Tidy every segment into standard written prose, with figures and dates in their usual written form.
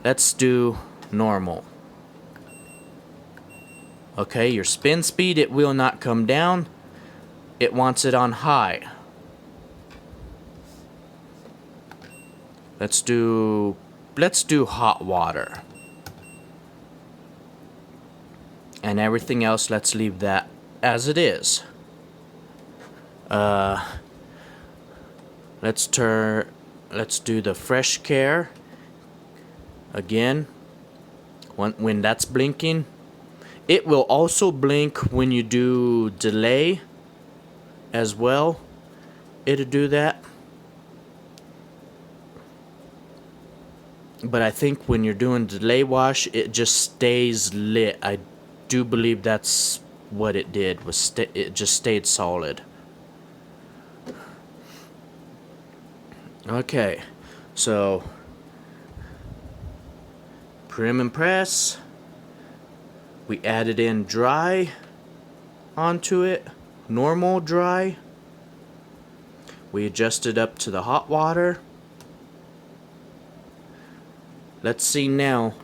Let's do normal. Okay, your spin speed, it will not come down. It wants it on high. Let's do hot water. And everything else, let's leave that as it is. Let's do the fresh care. Again, when that's blinking, it will also blink when you do delay as well. It'll do that. But I think when you're doing delay wash, it just stays lit. I do believe that's what it did. It just stayed solid. Okay, so prim and press. We added in dry onto it, normal dry. We adjusted up to the hot water. Let's see now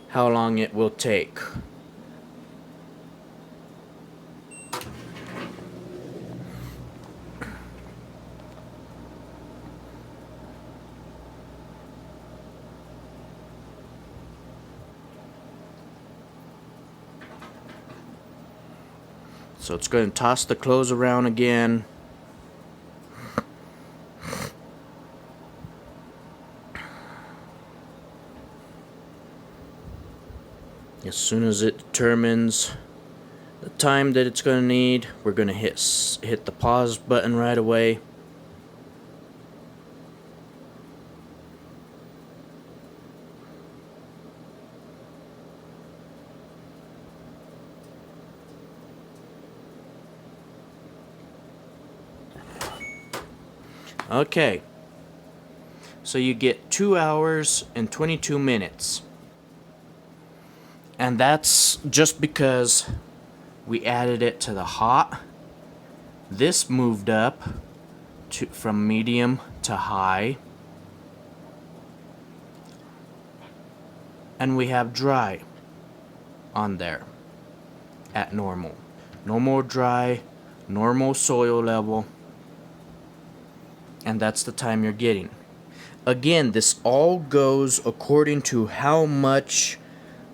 how long it will take. So it's going to toss the clothes around again. As soon as it determines the time that it's going to need, we're going to hit the pause button right away. Okay, so you get 2 hours and 22 minutes. And that's just because we added it to the hot. This moved up from medium to high. And we have dry on there at normal. No more dry, normal soil level. And that's the time you're getting. Again, this all goes according to how much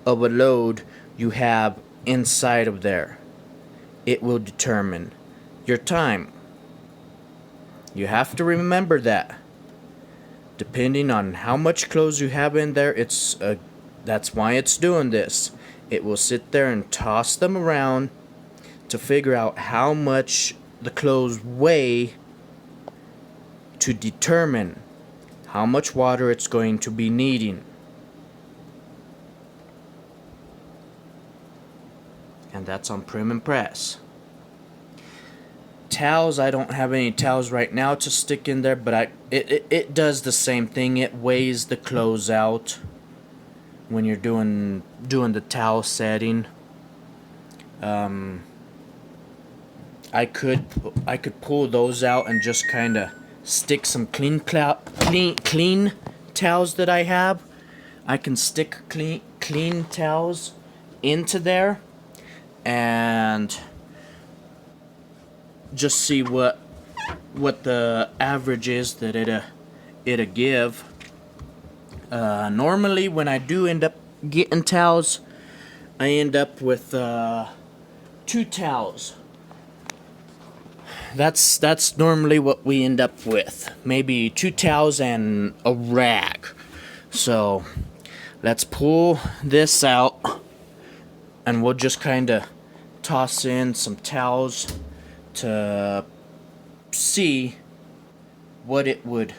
of a load you have inside of there. It will determine your time. You have to remember that. Depending on how much clothes you have in there, that's why it's doing this. It will sit there and toss them around to figure out how much the clothes weigh, to determine how much water it's going to be needing. And that's on prim and press. Towels, I don't have any towels right now to stick in there, but it does the same thing. It weighs the clothes out when you're doing the towel setting. I could pull those out and just kind of stick some clean towels that I have. I can stick clean towels into there and just see what the average is that it'll give. Normally when I do end up getting towels, I end up with 2 towels. That's normally what we end up with. Maybe 2 towels and a rag. So let's pull this out and we'll just kind of toss in some towels to see what it would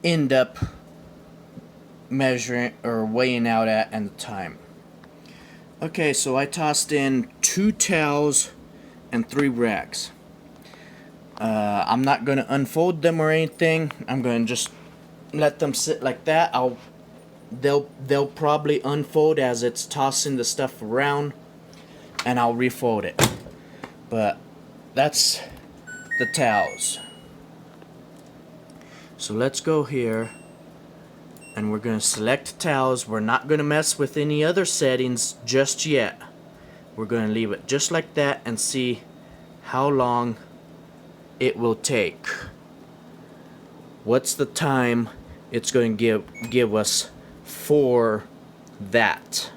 end up measuring or weighing out at and the time. Okay, so I tossed in 2 towels and 3 rags. I'm not going to unfold them or anything. I'm going to just let them sit like that. They'll probably unfold as it's tossing the stuff around, and I'll refold it. But that's the towels. So let's go here And we're going to select towels. We're not going to mess with any other settings just yet. We're going to leave it just like that and see how long it will take. What's the time it's going to give us for that?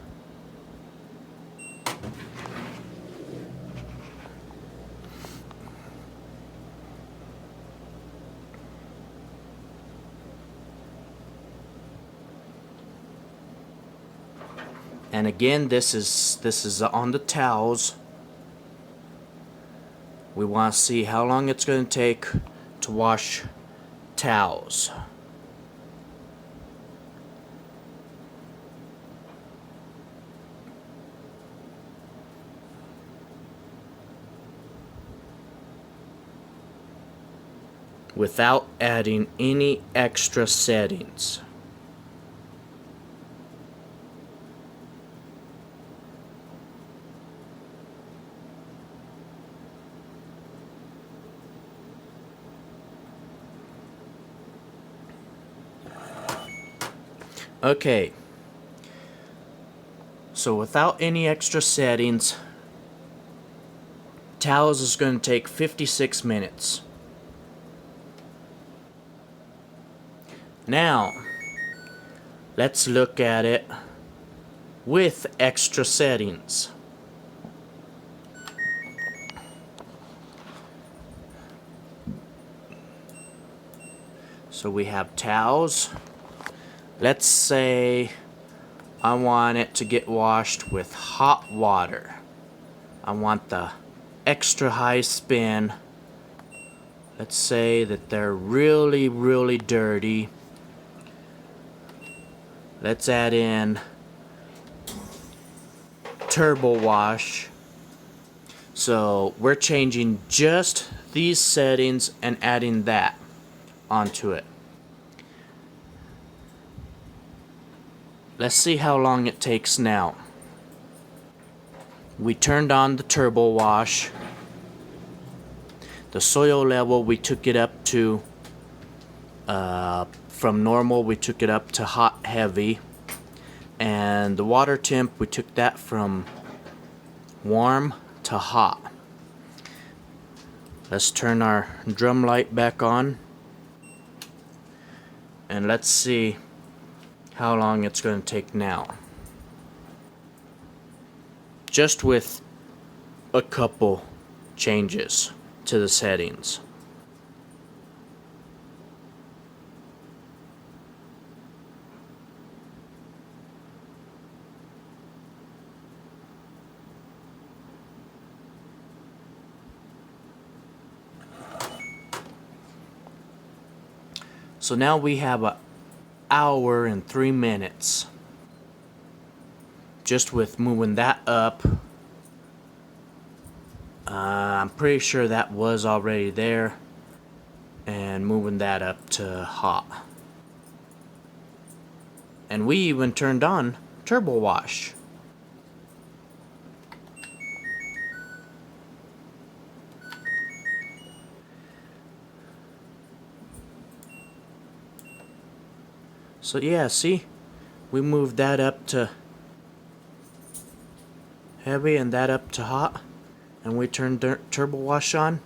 And again, this is on the towels. We want to see how long it's going to take to wash towels. Without adding any extra settings. Okay, so without any extra settings, towels is going to take 56 minutes. Now, let's look at it with extra settings. So we have towels. Let's say I want it to get washed with hot water. I want the extra high spin. Let's say that they're really, really dirty. Let's add in turbo wash. So we're changing just these settings and adding that onto it. Let's see how long it takes now. We turned on the turbo wash. The soil level, we took it up to, from normal, we took it up to hot heavy. And the water temp, we took that from warm to hot. Let's turn our drum light back on. And let's see how long it's going to take now. Just with a couple changes to the settings. So now we have an hour and 3 minutes. Just with moving that up. I'm pretty sure that was already there. And moving that up to hot. And we even turned on turbo wash. So yeah, see? We moved that up to heavy and that up to hot. And we turned turbo wash on.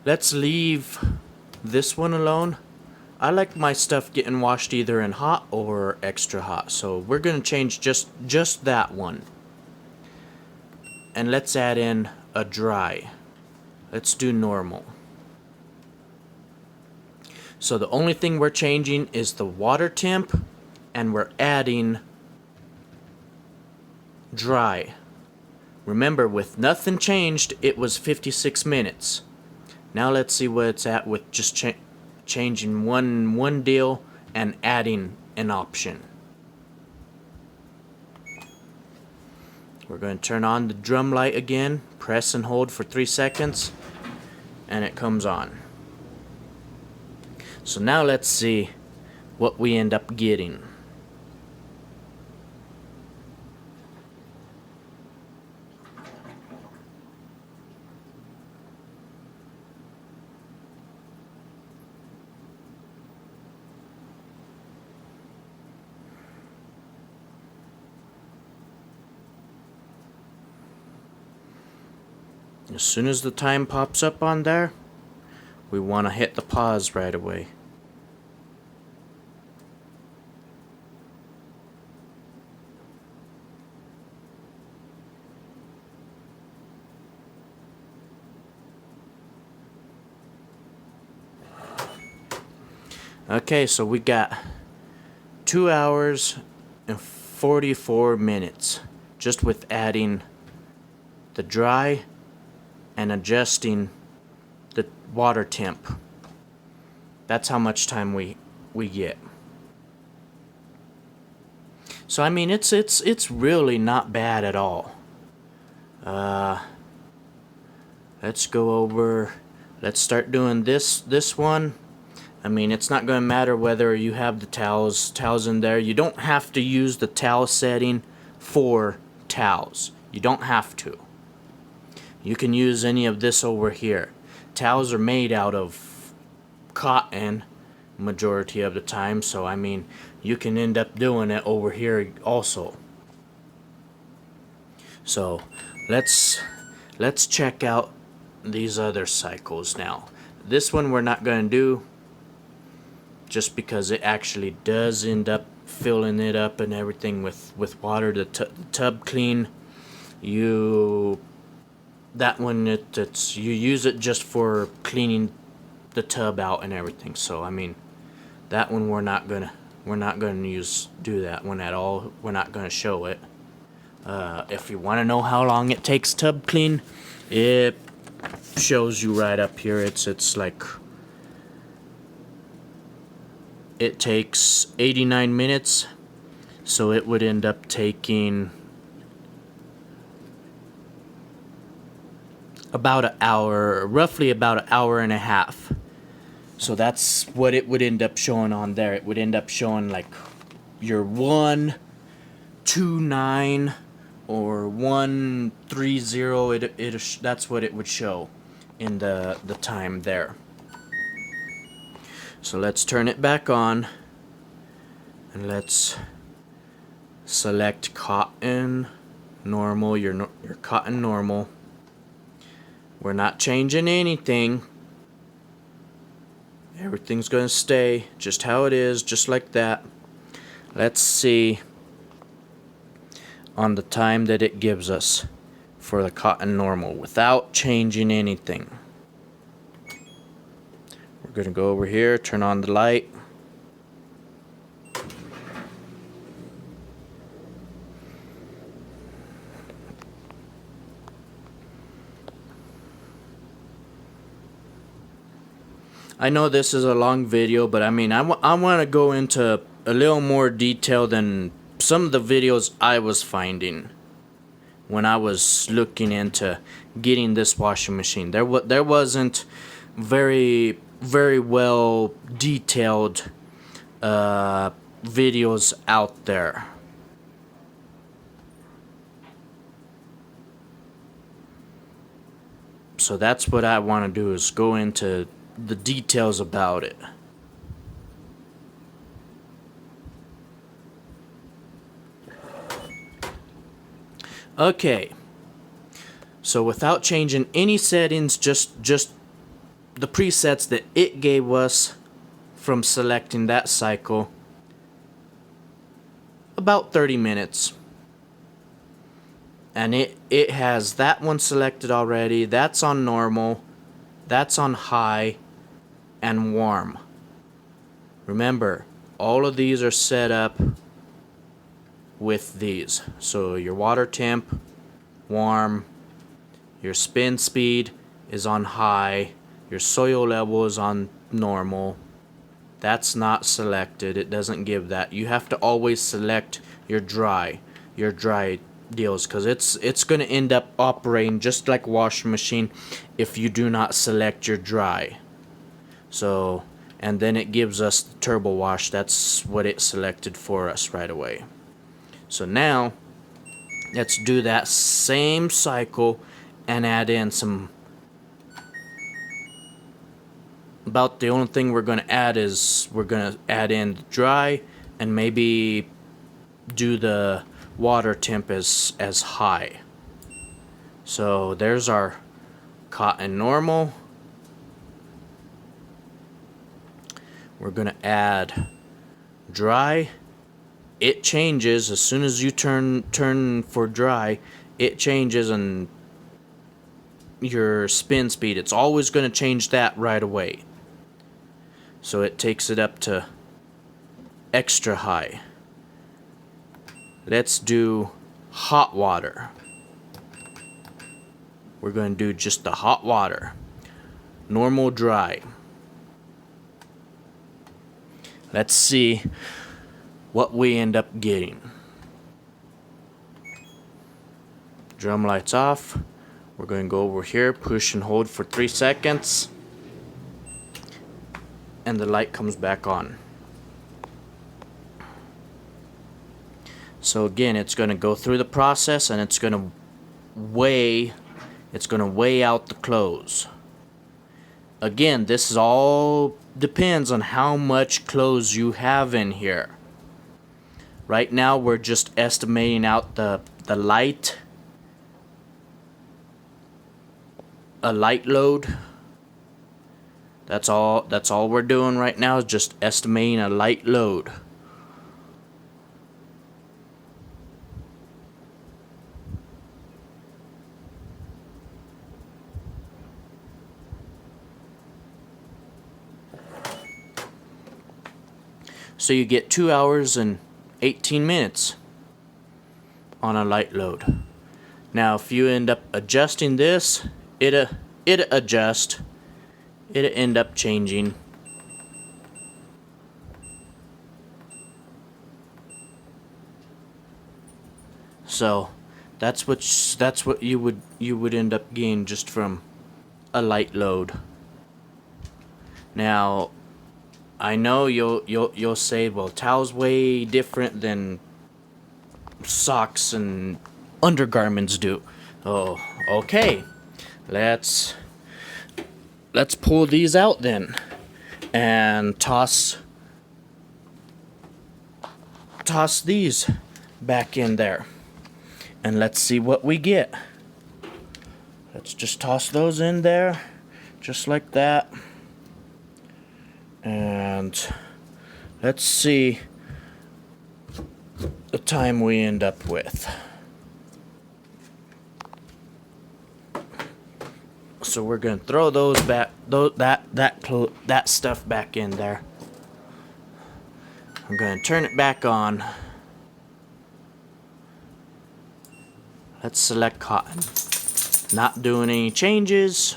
Let's leave this one alone. I like my stuff getting washed either in hot or extra hot. So we're going to change just that one. And let's add in a dry. Let's do normal. So the only thing we're changing is the water temp, and we're adding dry. Remember, with nothing changed, it was 56 minutes. Now let's see what it's at with just changing one deal and adding an option. We're going to turn on the drum light again, press and hold for 3 seconds, and it comes on. So now let's see what we end up getting. As soon as the time pops up on there, we want to hit the pause right away. Okay, so we got 2 hours and 44 minutes just with adding the dry and adjusting the water temp. That's how much time we get. So I mean, it's really not bad at all. Let's go over. Let's start doing this one. I mean, it's not going to matter whether you have the towels in there. You don't have to use the towel setting for towels. You don't have to. You can use any of this over here. Towels are made out of cotton majority of the time, so I mean, you can end up doing it over here also. So let's check out these other cycles now. This one we're not going to do, just because it actually does end up filling it up and everything with water. The tub clean, that one it's you use it just for cleaning the tub out and everything. So I mean, that one we're not gonna do that one at all. We're not gonna show it. If you want to know how long it takes tub clean, it shows you right up here. It's like, it takes 89 minutes, so it would end up taking about an hour, roughly about an hour and a half. So that's what it would end up showing on there. It would end up showing like your 129 or 130. That's what it would show in the time there. So let's turn it back on, and let's select cotton normal, your cotton normal. We're not changing anything. Everything's going to stay just how it is, just like that. Let's see on the time that it gives us for the cotton normal without changing anything. We're going to go over here, turn on the light. I know this is a long video, but I mean, I want to go into a little more detail than some of the videos I was finding when I was looking into getting this washing machine. There wasn't very well detailed videos out there. So that's what I want to do, is go into the details about it. Okay, so without changing any settings, just the presets that it gave us from selecting that cycle, about 30 minutes. And it has that one selected already. That's on normal, that's on high, and warm. Remember, all of these are set up with these. So your water temp, warm, your spin speed is on high, your soil level is on normal. That's not selected. It doesn't give that. You have to always select your dry deals, because it's going to end up operating just like a washing machine if you do not select your dry. So, and then it gives us the turbo wash. That's what it selected for us right away. So now let's do that same cycle and add in some. About the only thing we're going to add is we're going to add in the dry and maybe do the water temp as high. So there's our cotton normal. We're going to add dry. It changes as soon as you turn for dry. It changes on your spin speed. It's always going to change that right away. So it takes it up to extra high. Let's do hot water. We're going to do just the hot water. Normal dry. Let's see what we end up getting. Drum lights off. We're going to go over here, push and hold for 3 seconds, and the light comes back on. So again, it's going to go through the process, and it's going to weigh out the clothes. Again, this is all depends on how much clothes you have in here. Right now we're just estimating out the light, a light load. That's all we're doing right now, is just estimating a light load. So you get 2 hours and 18 minutes on a light load. Now if you end up adjusting this, it'll adjust. It'll end up changing. So that's what you would end up getting just from a light load. Now I know you'll say, well, towel's way different than socks and undergarments do. Oh, okay. Let's pull these out then and toss these back in there, and let's see what we get. Let's just toss those in there just like that. And let's see the time we end up with. So we're gonna throw those back, that stuff back in there. I'm gonna turn it back on. Let's select cotton. Not doing any changes.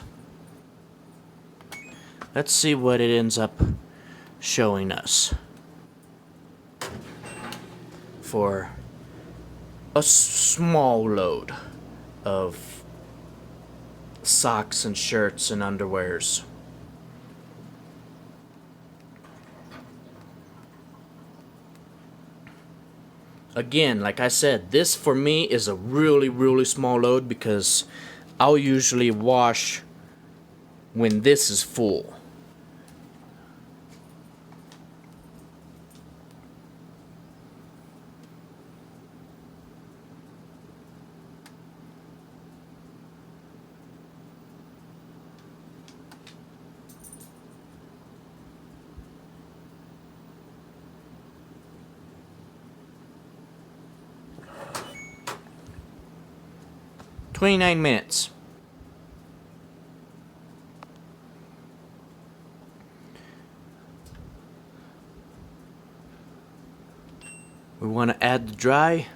Let's see what it ends up showing us for a small load of socks and shirts and underwears. Again, like I said, this for me is a really small load, because I'll usually wash when this is full. "29 minutes. We want to add the dry.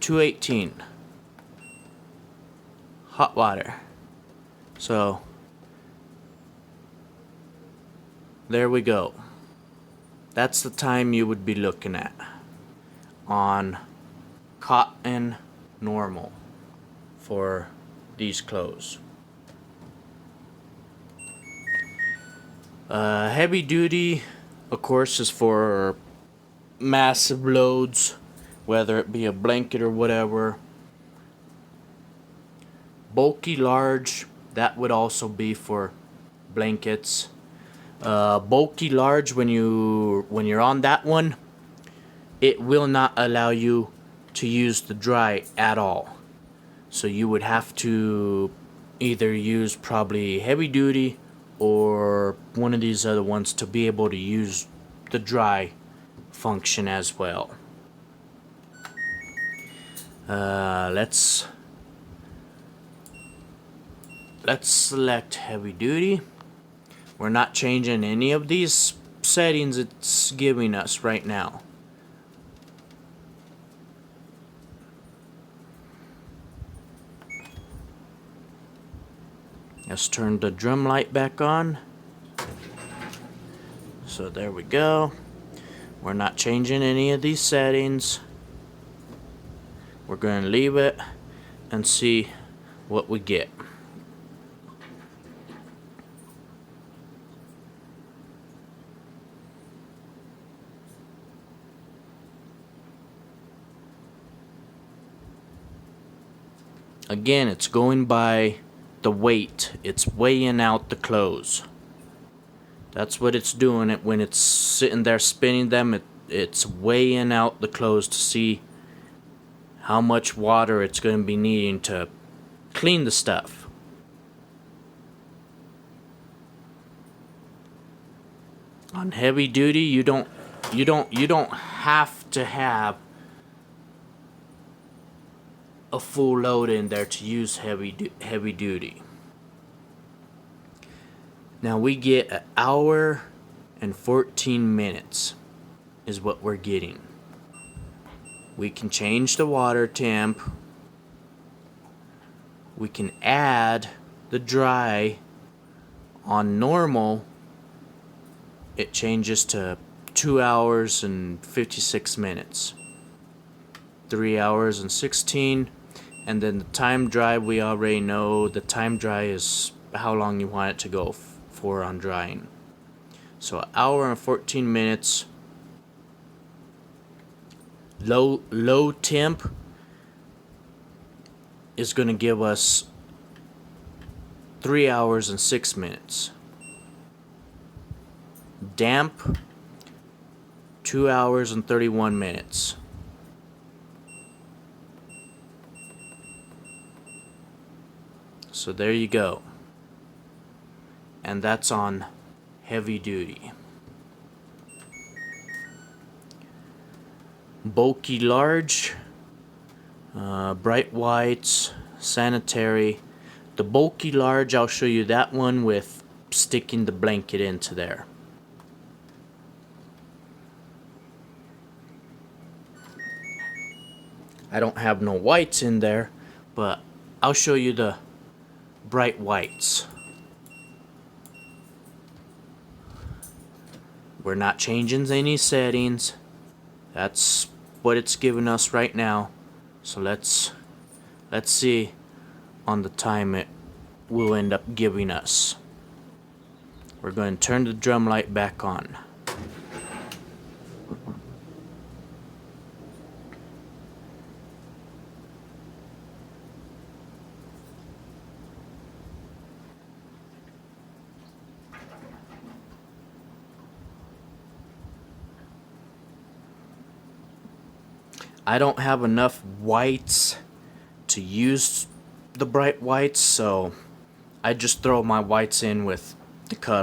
218. Hot water. So there we go. That's the time you would be looking at on cotton normal for these clothes. Heavy duty, of course, is for massive loads, whether it be a blanket or whatever. Bulky large, that would also be for blankets. Bulky large, when you're on that one, it will not allow you to use the dry at all. So you would have to either use probably heavy duty or one of these other ones to be able to use the dry function as well. Let's select heavy duty. We're not changing any of these settings it's giving us right now. Let's turn the drum light back on. So there we go. We're not changing any of these settings. We're going to leave it and see what we get. Again, it's going by the weight. It's weighing out the clothes. That's what it's doing. It when it's sitting there spinning them, it's weighing out the clothes to see how much water it's going to be needing to clean the stuff. On heavy duty, you don't have to have a full load in there to use heavy duty. Now we get an hour and 14 minutes is what we're getting. We can change the water temp. We can add the dry. On normal, it changes to 2 hours and 56 minutes. 3 hours and 16. And then the time dry, we already know the time dry is how long you want it to go for on drying. So an hour and 14 minutes. Low temp is going to give us 3 hours and 6 minutes. Damp, 2 hours and 31 minutes. So there you go. And that's on heavy duty. Bulky large, bright whites, sanitary. The bulky large, I'll show you that one with sticking the blanket into there. I don't have no whites in there, but I'll show you the bright whites. We're not changing any settings. That's what it's giving us right now. So let's see on the time it will end up giving us. We're going to turn the drum light back on. I don't have enough whites to use the bright whites, so I just throw my whites in with the color.